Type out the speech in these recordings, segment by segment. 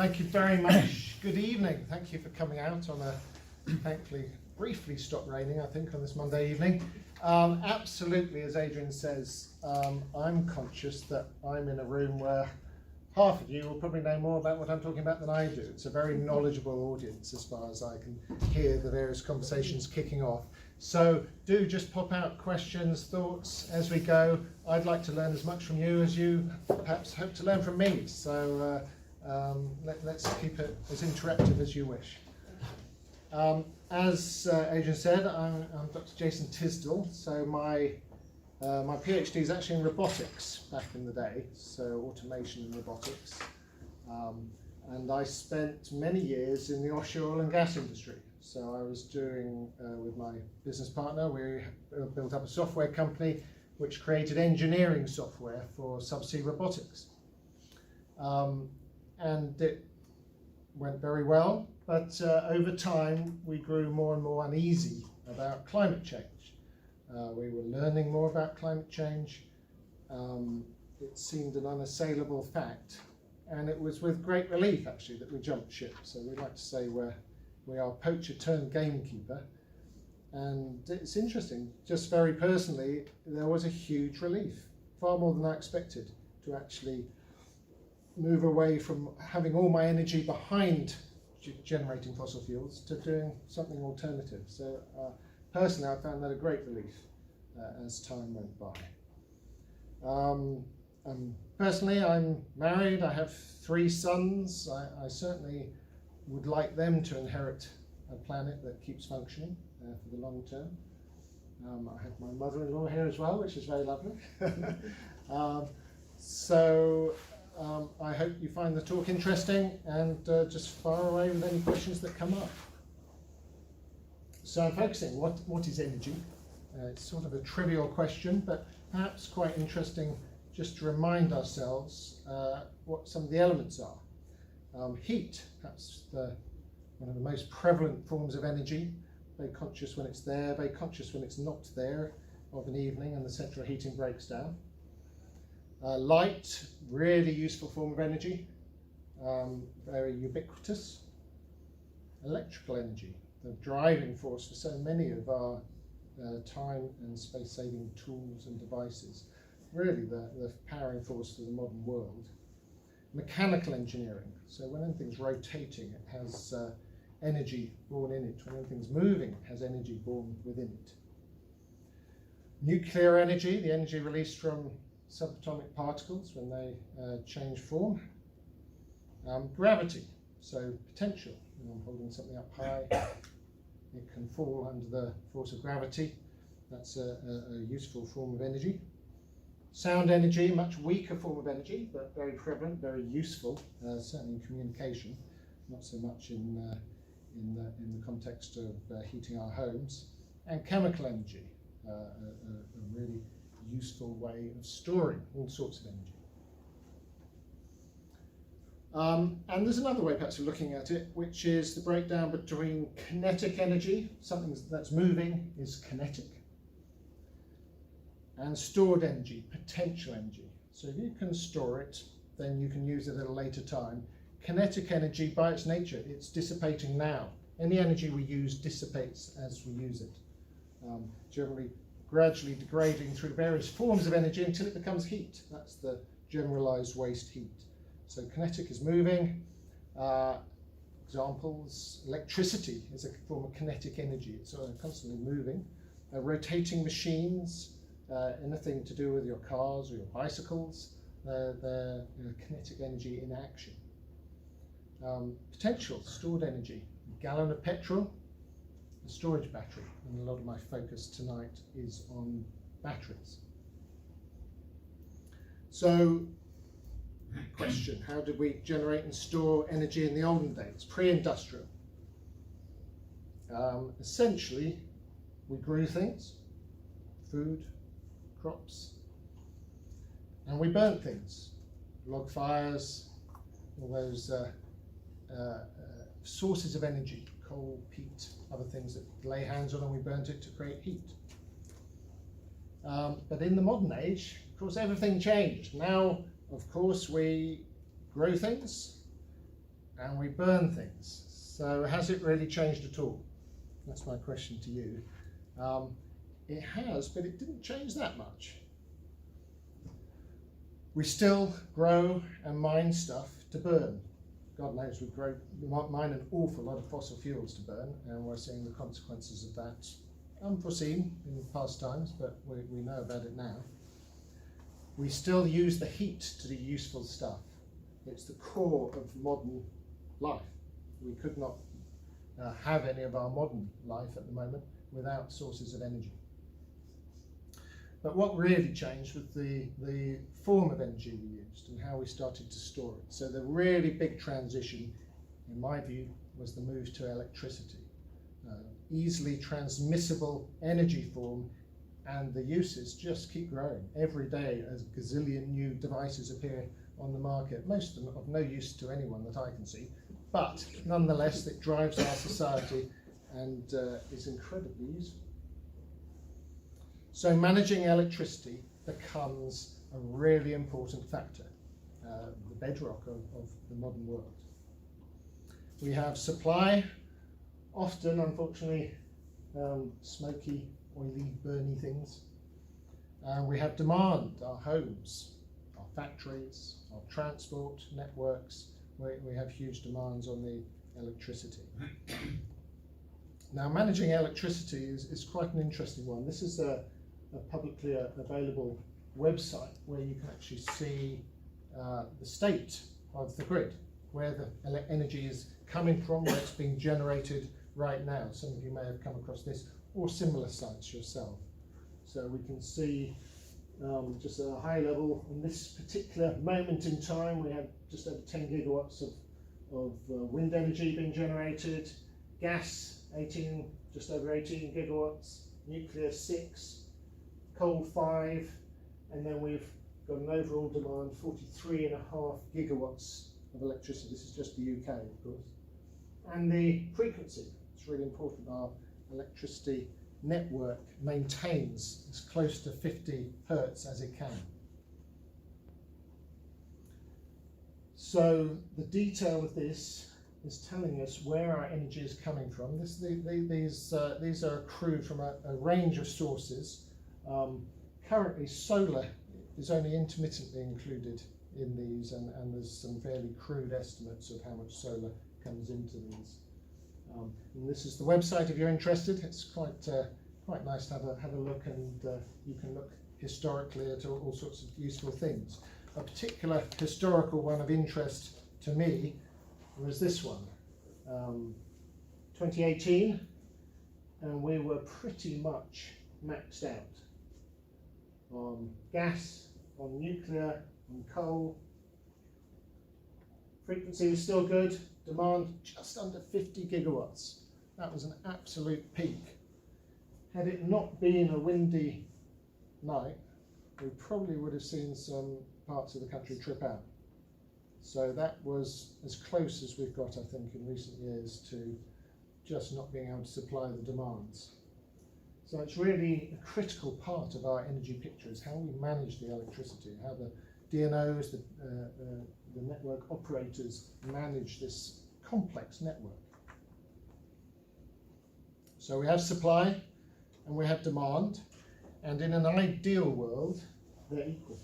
Thank you very much. Good evening. Thank you for coming out on a thankfully briefly stopped raining, I think, on this Monday evening. Absolutely, as Adrian says, I'm conscious that I'm in a room where half of you will probably know more about what I'm talking about than I do. It's a very knowledgeable audience as far as I can hear the various conversations kicking off. So do just pop out questions, thoughts as we go. I'd like to learn as much from you as you perhaps hope to learn from me. So let's keep it as interactive as you wish. As Adrian said, I'm Dr. Jason Tisdall. So my PhD is actually in robotics back in the day, so automation and robotics. And I spent many years in the offshore oil and gas industry. So I was doing, with my business partner, we built up a software company which created engineering software for subsea robotics. And it went very well, but over time we grew more and more uneasy about climate change. We were learning more about climate change. It seemed an unassailable fact, and it was with great relief actually that we jumped ship. So we like to say we are poacher turned gamekeeper, and it's interesting, just very personally, there was a huge relief, far more than I expected, to actually move away from having all my energy behind generating fossil fuels to doing something alternative. So personally, I found that a great relief as time went by. Personally, I'm married. I have 3 sons. I certainly would like them to inherit a planet that keeps functioning for the long term. I have my mother-in-law here as well, which is very lovely. I hope you find the talk interesting, and just fire away with any questions that come up. So I'm focusing, what is energy? It's sort of a trivial question, but perhaps quite interesting just to remind ourselves what some of the elements are. Heat, perhaps one of the most prevalent forms of energy, very conscious when it's there, very conscious when it's not there of an evening and the central heating breaks down. Light, really useful form of energy, very ubiquitous. Electrical energy, the driving force for so many of our time and space-saving tools and devices, really the powering force for the modern world. Mechanical engineering, so when anything's rotating, it has energy born in it. When anything's moving, it has energy born within it. Nuclear energy, the energy released from subatomic particles when they change form. Gravity, so potential. When I'm holding something up high, it can fall under the force of gravity. That's a useful form of energy. Sound energy, much weaker form of energy, but very prevalent, very useful, certainly in communication, not so much in the context of heating our homes. And chemical energy, a really useful way of storing all sorts of energy. And there's another way perhaps of looking at it, which is the breakdown between kinetic energy, something that's moving is kinetic, and stored energy, potential energy. So if you can store it, then you can use it at a later time. Kinetic energy, by its nature, it's dissipating now. Any energy we use dissipates as we use it, generally gradually degrading through various forms of energy until it becomes heat. That's the generalized waste heat. So kinetic is moving. Examples, electricity is a form of kinetic energy. It's constantly moving. Rotating machines, anything to do with your cars or your bicycles, they're kinetic energy in action. Potential, stored energy, a gallon of petrol, a storage battery, and a lot of my focus tonight is on batteries. So, question, how did we generate and store energy in the olden days, pre-industrial? Essentially, we grew things, food, crops, and we burnt things, log fires, all those sources of energy, coal, peat, other things that lay hands on, and we burnt it to create heat. But in the modern age, of course, everything changed. Now, of course, we grow things, and we burn things. So has it really changed at all? That's my question to you. It has, but it didn't change that much. We still grow and mine stuff to burn. God knows we mine an awful lot of fossil fuels to burn, and we're seeing the consequences of that unforeseen in past times, but we know about it now. We still use the heat to do useful stuff. It's the core of modern life. We could not have any of our modern life at the moment without sources of energy. But what really changed was the form of energy we used and how we started to store it. So the really big transition, in my view, was the move to electricity. Easily transmissible energy form, and the uses just keep growing. Every day a gazillion new devices appear on the market, most of them of no use to anyone that I can see, but nonetheless it drives our society and is incredibly useful. So managing electricity becomes a really important factor, the bedrock of the modern world. We have supply, often unfortunately smoky, oily, burny things. And we have demand, our homes, our factories, our transport networks, we have huge demands on the electricity. Now managing electricity is quite an interesting one. This is a publicly available website where you can actually see the state of the grid, where the energy is coming from, where it's being generated right now. Some of you may have come across this or similar sites yourself. So we can see just at a high level, in this particular moment in time, we have just over 10 gigawatts of wind energy being generated, gas just over 18 gigawatts, nuclear 6, coal 5, and then we've got an overall demand 43.5 gigawatts of electricity. This is just the UK, of course. And the frequency, it's really important. Our electricity network maintains as close to 50 hertz as it can. So the detail of this is telling us where our energy is coming from. These are accrued from a range of sources. Currently solar is only intermittently included in these, and there's some fairly crude estimates of how much solar comes into these. And this is the website if you're interested. It's quite nice to have a look, and you can look historically at all sorts of useful things. A particular historical one of interest to me was this one, 2018, and we were pretty much maxed out on gas, on nuclear, on coal. Frequency was still good, demand just under 50 gigawatts. That was an absolute peak. Had it not been a windy night, we probably would have seen some parts of the country trip out. So that was as close as we've got, I think, in recent years to just not being able to supply the demands. So it's really a critical part of our energy picture, is how we manage the electricity, how the DNOs, the network operators manage this complex network. So we have supply and we have demand, and in an ideal world, they're equal.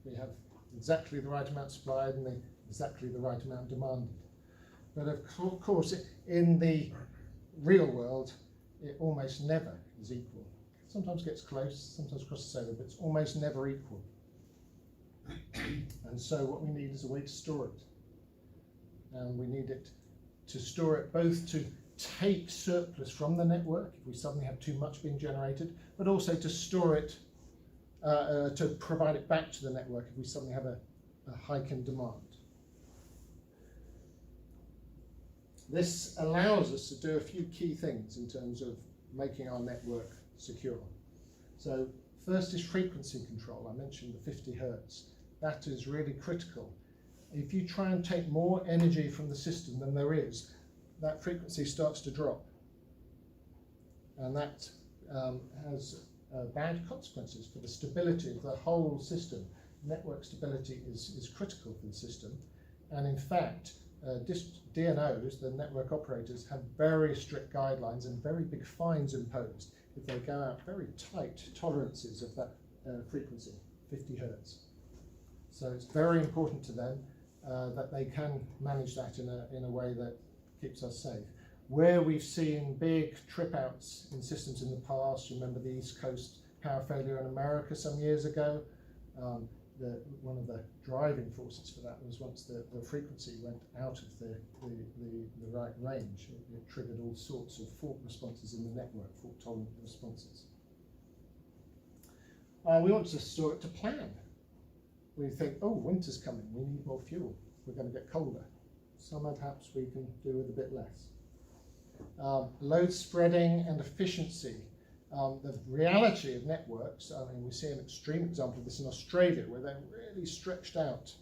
We have exactly the right amount supplied and exactly the right amount demanded. But of course, in the real world, it almost never is equal. Sometimes gets close, sometimes crosses over, but it's almost never equal. And so what we need is a way to store it. And we need it to store it both to take surplus from the network if we suddenly have too much being generated, but also to store it, to provide it back to the network if we suddenly have a hike in demand. This allows us to do a few key things in terms of making our network secure. So first is frequency control. I mentioned the 50 hertz. That is really critical. If you try and take more energy from the system than there is, that frequency starts to drop. And that has bad consequences for the stability of the whole system. Network stability is critical for the system. And in fact, DNOs, the network operators, have very strict guidelines and very big fines imposed if they go out very tight tolerances of that frequency, 50 hertz. So it's very important to them that they can manage that in a way that keeps us safe. Where we've seen big trip outs in systems in the past, remember the East Coast power failure in America some years ago, one of the driving forces for that was once the frequency went out of the right range, it triggered all sorts of fault responses in the network, fault tolerant responses. We want to store it to plan. We think, oh, winter's coming, we need more fuel, we're going to get colder. Summer perhaps we can do with a bit less. Load spreading and efficiency. The reality of networks, I mean, we see an extreme example of this in Australia, where they're really stretched out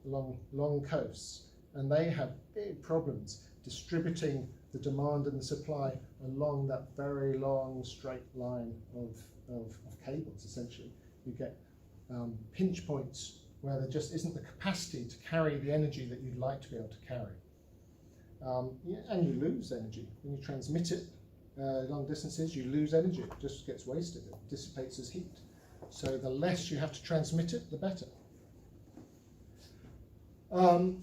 along long coasts, and they have big problems distributing the demand and the supply along that very long straight line of cables, essentially. You get pinch points where there just isn't the capacity to carry the energy that you'd like to be able to carry. And you lose energy. When you transmit it long distances, you lose energy. It just gets wasted. It dissipates as heat. So the less you have to transmit it, the better.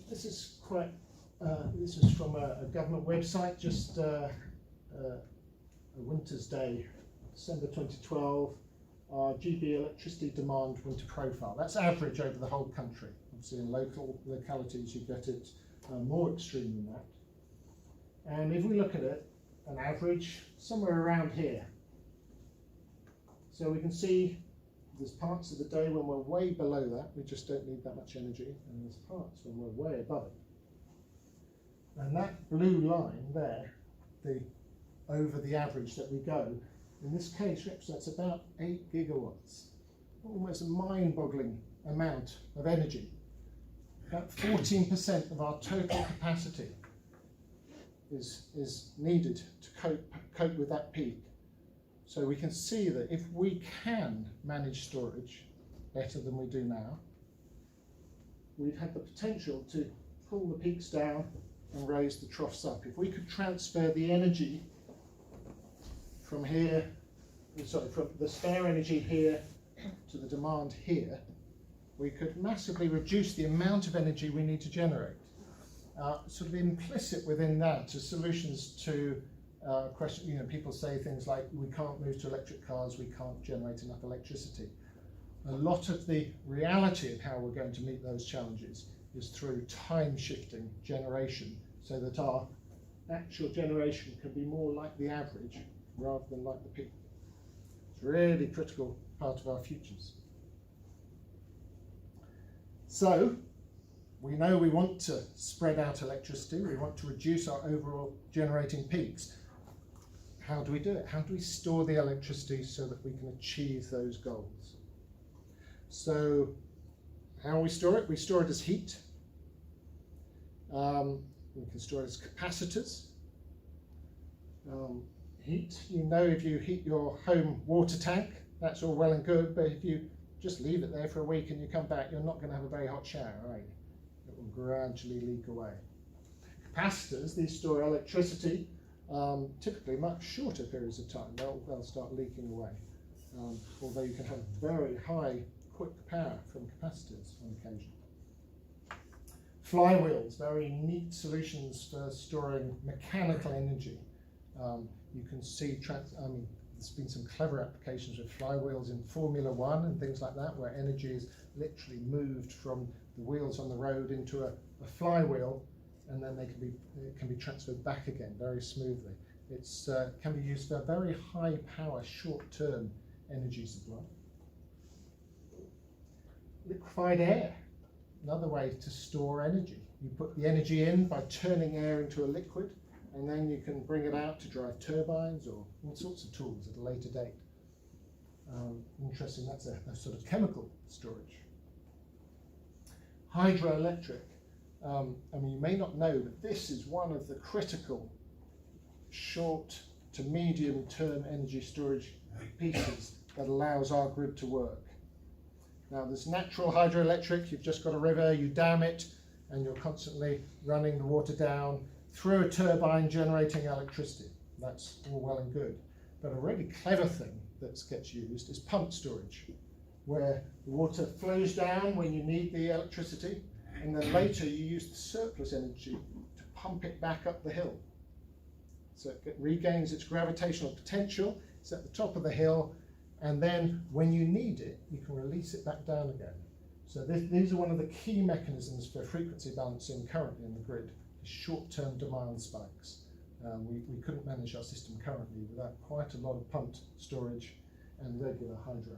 This is quite. This is from a government website, just a winter's day, December 2012. GB electricity demand winter profile. That's average over the whole country. Obviously, in local localities, you get it more extreme than that. And if we look at it, an average, somewhere around here. So we can see there's parts of the day when we're way below that, we just don't need that much energy, and there's parts when we're way above it. And that blue line there, over the average that we go, in this case represents about 8 gigawatts, almost a mind-boggling amount of energy. About 14% of our total capacity is needed to cope with that peak. So we can see that if we can manage storage better than we do now, we'd have the potential to pull the peaks down and raise the troughs up. If we could transfer the energy from here, from the spare energy here to the demand here, we could massively reduce the amount of energy we need to generate. Sort of implicit within that are solutions to question. People say things like, we can't move to electric cars, we can't generate enough electricity. A lot of the reality of how we're going to meet those challenges is through time-shifting generation, so that our actual generation can be more like the average rather than like the peak. It's a really critical part of our futures. So, we know we want to spread out electricity, we want to reduce our overall generating peaks. How do we do it? How do we store the electricity so that we can achieve those goals? So, how we store it? We store it as heat. We can store it as capacitors. Heat, if you heat your home water tank, that's all well and good, but if you just leave it there for a week and you come back, you're not going to have a very hot shower, are you? It will gradually leak away. Capacitors, these store electricity, typically much shorter periods of time. They'll start leaking away, although you can have very high, quick power from capacitors on occasion. Flywheels, very neat solutions for storing mechanical energy. You can see, there's been some clever applications with flywheels in Formula One and things like that, where energy is literally moved from the wheels on the road into a flywheel, and then it can be transferred back again very smoothly. It can be used for a very high power, short-term energy supply. Liquefied air, another way to store energy. You put the energy in by turning air into a liquid, and then you can bring it out to drive turbines or all sorts of tools at a later date. Interesting, that's a sort of chemical storage. Hydroelectric. You may not know, but this is one of the critical short to medium term energy storage pieces that allows our grid to work. Now, there's natural hydroelectric. You've just got a river, you dam it, and you're constantly running the water down through a turbine generating electricity. That's all well and good. But a really clever thing that gets used is pump storage, where the water flows down when you need the electricity, and then later you use the surplus energy to pump it back up the hill. So it regains its gravitational potential, it's at the top of the hill, and then when you need it, you can release it back down again. So these are one of the key mechanisms for frequency balancing currently in the grid, short-term demand spikes. We couldn't manage our system currently without quite a lot of pumped storage and regular hydro.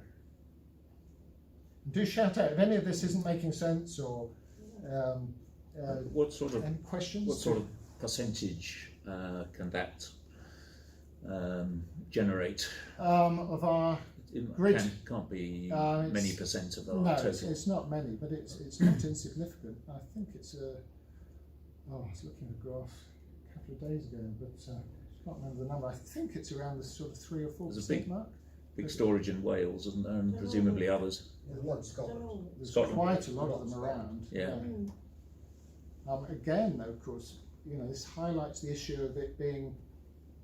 Do shout out if any of this isn't making sense, or what sort of any questions? What sort of percentage can that generate? Of our It grid? can't be It's- many percent of our No, total. it's not many, but it's not insignificant. I think it's I was looking at a graph a couple of days ago, but I can't remember the number. I think it's around the sort of 3 or 4% mark. Big storage in Wales, isn't there, and presumably others. Scotland. There's Scotland. quite a lot of them around. Yeah. Again, though, of course, this highlights the issue of it being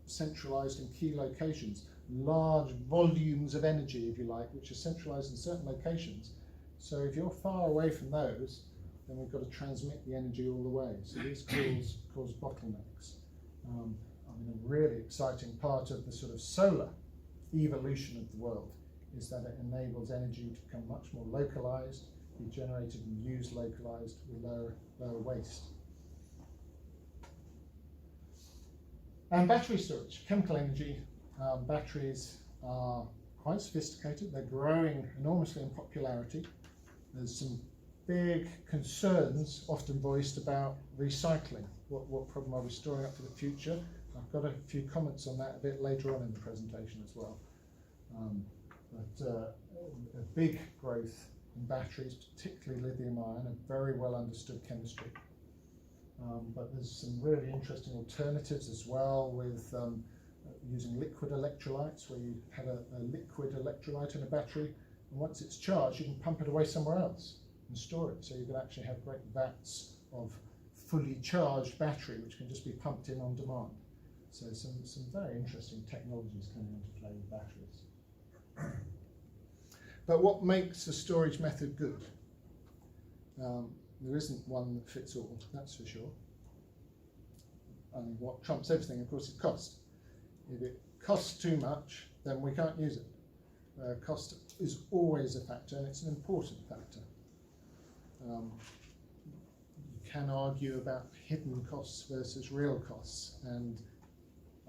centralised in key locations, large volumes of energy, if you like, which are centralised in certain locations. So if you're far away from those, then we've got to transmit the energy all the way. So these cause bottlenecks. A really exciting part of the sort of solar evolution of the world is that it enables energy to become much more localised, be generated and used localised with lower waste. And battery storage, chemical energy. Batteries are quite sophisticated. They're growing enormously in popularity. There's some big concerns often voiced about recycling. What problem are we storing up for the future? I've got a few comments on that a bit later on in the presentation as well. A big growth in batteries, particularly lithium ion, a very well understood chemistry. But there's some really interesting alternatives as well with using liquid electrolytes, where you have a liquid electrolyte in a battery, and once it's charged, you can pump it away somewhere else and store it. So you can actually have great vats of fully charged battery, which can just be pumped in on demand. So some very interesting technologies coming into play with batteries. But what makes a storage method good? There isn't one that fits all, that's for sure. And what trumps everything, of course, is cost. If it costs too much, then we can't use it. Cost is always a factor, and it's an important factor. You can argue about hidden costs versus real costs, and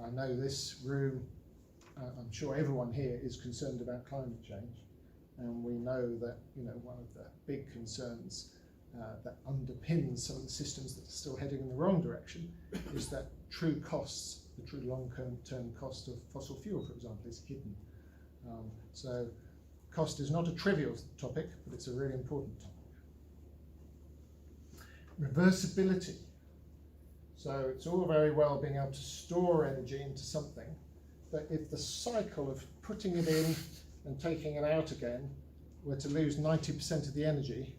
I know this room, I'm sure everyone here is concerned about climate change, and we know that one of the big concerns that underpins some of the systems that are still heading in the wrong direction is that true costs, the true long-term cost of fossil fuel, for example, is hidden. So cost is not a trivial topic, but it's a really important topic. Reversibility. So it's all very well being able to store energy into something, but if the cycle of putting it in and taking it out again were to lose 90% of the energy,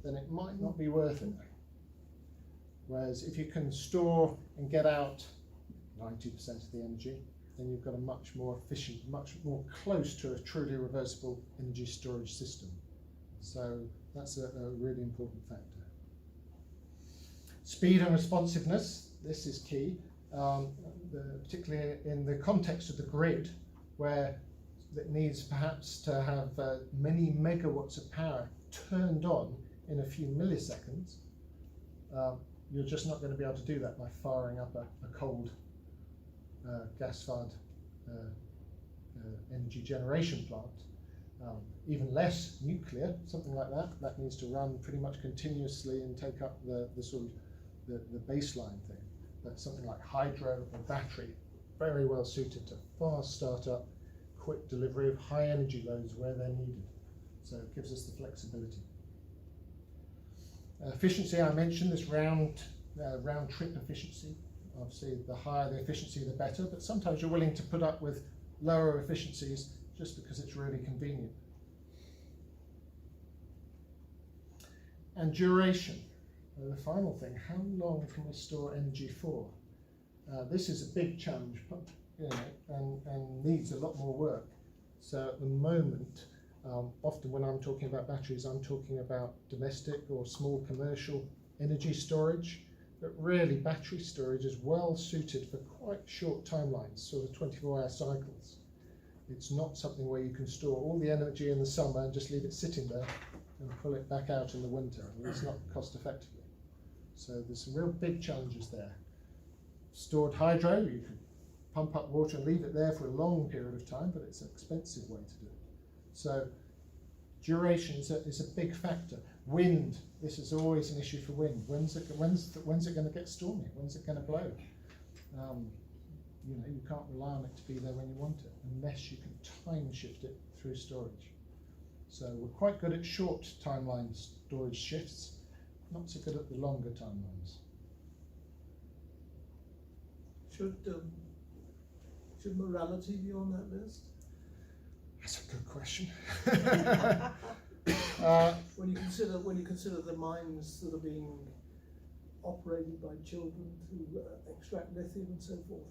then it might not be worth it. Whereas if you can store and get out 90% of the energy, then you've got a much more efficient, much more close to a truly reversible energy storage system. So that's a really important factor. Speed and responsiveness, this is key, particularly in the context of the grid, where it needs perhaps to have many megawatts of power turned on in a few milliseconds. You're just not going to be able to do that by firing up a cold gas-fired energy generation plant. Even less nuclear, something like that, that needs to run pretty much continuously and take up the sort of the baseline thing. But something like hydro or battery, very well suited to fast startup, quick delivery of high energy loads where they're needed. So it gives us the flexibility. Efficiency, I mentioned this round trip efficiency. Obviously, the higher the efficiency, the better, but sometimes you're willing to put up with lower efficiencies just because it's really convenient. And duration. the final thing, how long can we store energy for? This is a big challenge, you know, and needs a lot more work. So at the moment, often when I'm talking about batteries, I'm talking about domestic or small commercial energy storage. But really, battery storage is well suited for quite short timelines, sort of 24-hour cycles. It's not something where you can store all the energy in the summer and just leave it sitting there and pull it back out in the winter. I mean, it's not cost effectively. So there's some real big challenges there. Stored hydro, you can pump up water and leave it there for a long period of time, but it's an expensive way to do it. So duration is a big factor. Wind, this is always an issue for wind. When's it going to get stormy? When's it going to blow? You know, you can't rely on it to be there when you want it, unless you can time shift it through storage. So we're quite good at short timeline storage shifts, not so good at the longer timelines. Should morality be on that list? That's a good question. When you consider the mines that are being operated by children to extract lithium and so forth.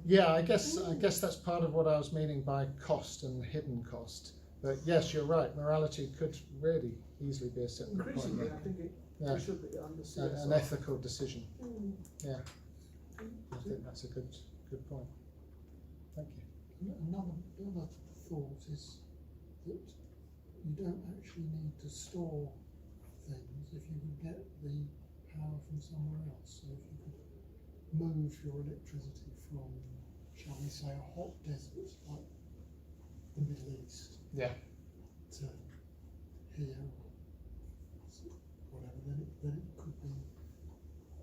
Yeah, I guess that's part of what I was meaning by cost and hidden cost. But yes, you're right. Morality could really easily be a separate point. Increasingly, I think it should be under CSR. An ethical decision. Yeah, I think that's a good point. Thank you. Another thought is that you don't actually need to store things if you can get the power from somewhere else. So if you could move your electricity from, shall we say, a hot desert like the Middle East, Yeah. to here or whatever, then it could be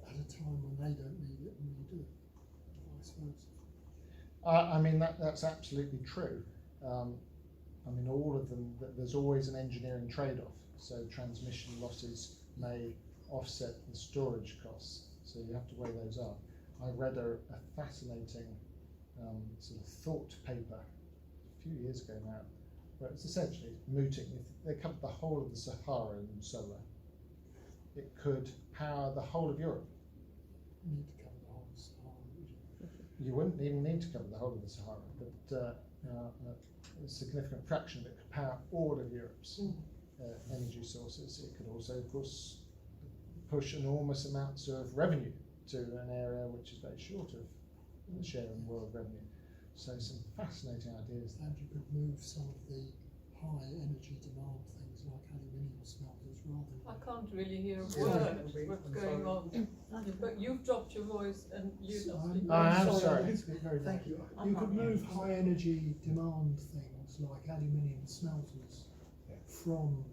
at a time when they don't need it and you do, vice versa. I mean, that's absolutely true. I mean, all of them, there's always an engineering trade-off. So transmission losses may offset the storage costs. So you have to weigh those up. I read a fascinating sort of thought paper a few years ago now, where it's essentially mooting. If they covered the whole of the Sahara in solar, it could power the whole of Europe. You need to cover the whole of the Sahara, would you? You wouldn't even need to cover the whole of the Sahara, but a significant fraction of it could power all of Europe's energy sources. It could also, of course, push enormous amounts of revenue to an area which is very short of the share in world revenue. So some fascinating ideas there. And you could move some of the high energy demand things like aluminium smelters rather than... I can't really hear a word what's going on. But you've dropped your voice and you I'm sorry. Thank you. You could move high energy demand things like aluminium smelters from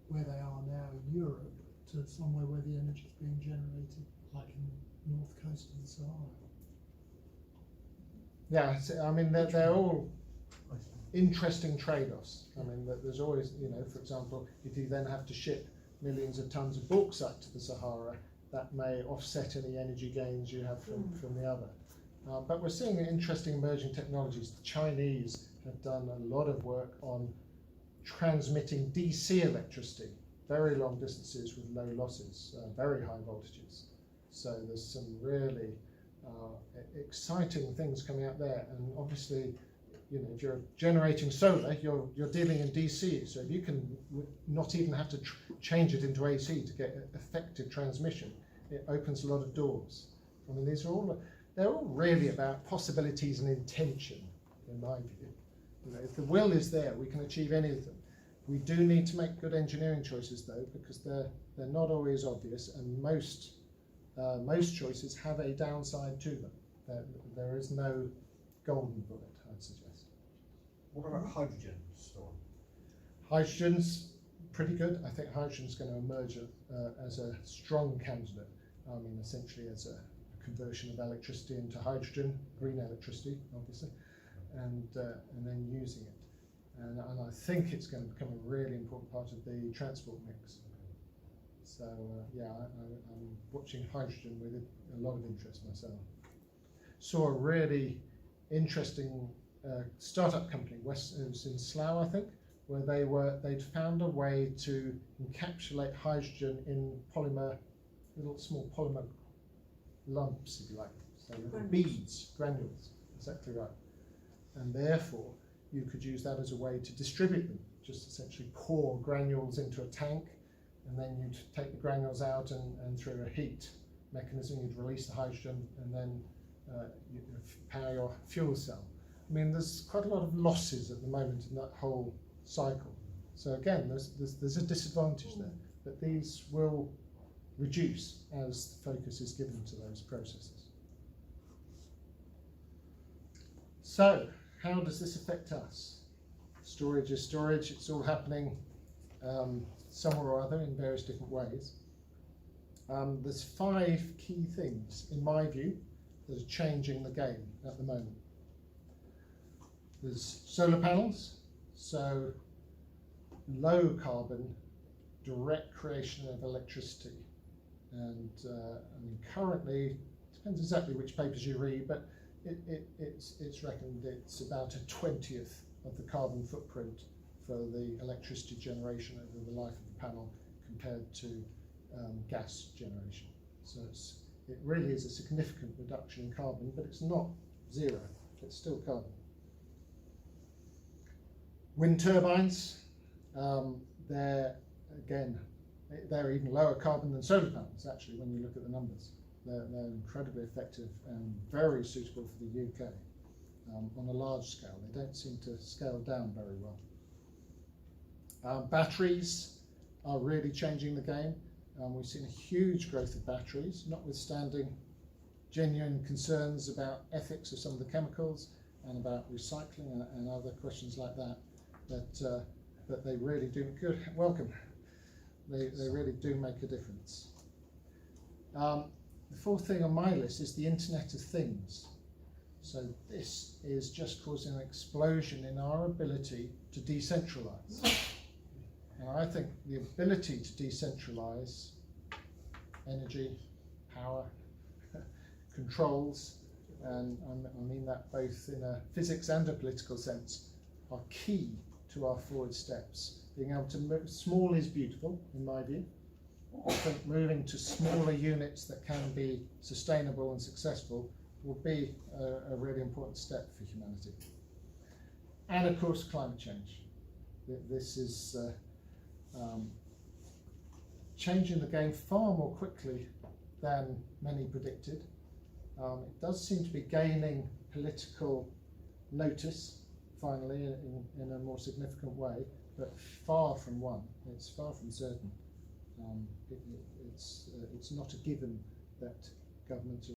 where they are now in Europe to somewhere where the energy is being generated, like in the north coast of the Sahara. Yeah, I mean, they're all interesting trade-offs. I mean, there's always, you know, for example, if you then have to ship millions of tons of bauxite to the Sahara, that may offset any energy gains you have from the other. But we're seeing interesting emerging technologies. The Chinese have done a lot of work on transmitting DC electricity, very long distances with low losses, very high voltages. So there's some really exciting things coming out there. And obviously, you know, if you're generating solar, you're dealing in DC. So if you can not even have to change it into AC to get effective transmission, it opens a lot of doors. I mean, they're all really about possibilities and intention, in my view. You know, if the will is there, we can achieve any of them. We do need to make good engineering choices, though, because they're not always obvious, and most choices have a downside to them. There is no golden bullet, I'd suggest. What about hydrogen storm? Hydrogen's pretty good. I think hydrogen's going to emerge as a strong candidate. I mean, essentially as a conversion of electricity into hydrogen, green electricity, obviously, and then using it. And I think it's going to become a really important part of the transport mix. So yeah, I'm watching hydrogen with a lot of interest myself. Saw a really interesting startup company, it was in Slough, I think, where they'd found a way to encapsulate hydrogen in polymer little small polymer lumps, if you like, so little Granules. beads, granules, exactly right. And therefore, you could use that as a way to distribute them. Just essentially pour granules into a tank, and then you'd take the granules out, and through a heat mechanism, you'd release the hydrogen, and then you power your fuel cell. I mean, there's quite a lot of losses at the moment in that whole cycle. So again, there's a disadvantage there, but these will reduce as the focus is given to those processes. So, how does this affect us? Storage is storage, it's all happening somewhere or other in various different ways. There's 5 key things, in my view, that are changing the game at the moment. There's solar panels, so low carbon, direct creation of electricity. And I mean, currently, depends exactly which papers you read, but it's reckoned it's about a 20th of the carbon footprint for the electricity generation over the life of the panel compared to gas generation. So it really is a significant reduction in carbon, but it's not zero, it's still carbon. Wind turbines, they're even lower carbon than solar panels, actually, when you look at the numbers. They're incredibly effective and very suitable for the UK on a large scale. They don't seem to scale down very well. Batteries are really changing the game. We've seen a huge growth of batteries, notwithstanding genuine concerns about ethics of some of the chemicals and about recycling and other questions like that. But they really do, good, welcome. They really do make a difference. The 4th thing on my list is the Internet of Things. So this is just causing an explosion in our ability to decentralize. And I think the ability to decentralize energy, power, controls, and I mean that both in a physics and a political sense, are key to our forward steps. Being able to move, small is beautiful, in my view. I think moving to smaller units that can be sustainable and successful will be a really important step for humanity. And of course, climate change. This is changing the game far more quickly than many predicted. It does seem to be gaining political notice, finally, in a more significant way, but far from one. It's far from certain. It's not a given that governments are